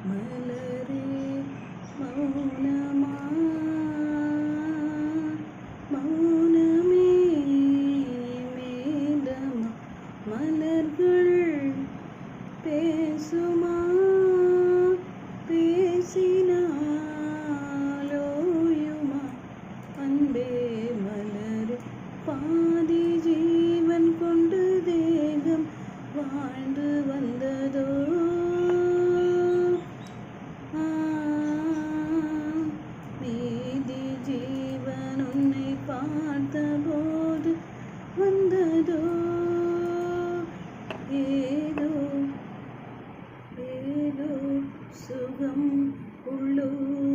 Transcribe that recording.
மலரே மௌனமா மௌனமே மேடமா மலர்கள் பேசுமா பேசினாலோயுமா அன்பே மலரே பாதி ஜீவன் கொண்டு தேகம் வாழ்ந்து வந்ததோ மீதி ஜீவன் உன்னை பார்த்தபோது வந்ததோ ஏதோ ஏதோ சுகம் உள்ளூர்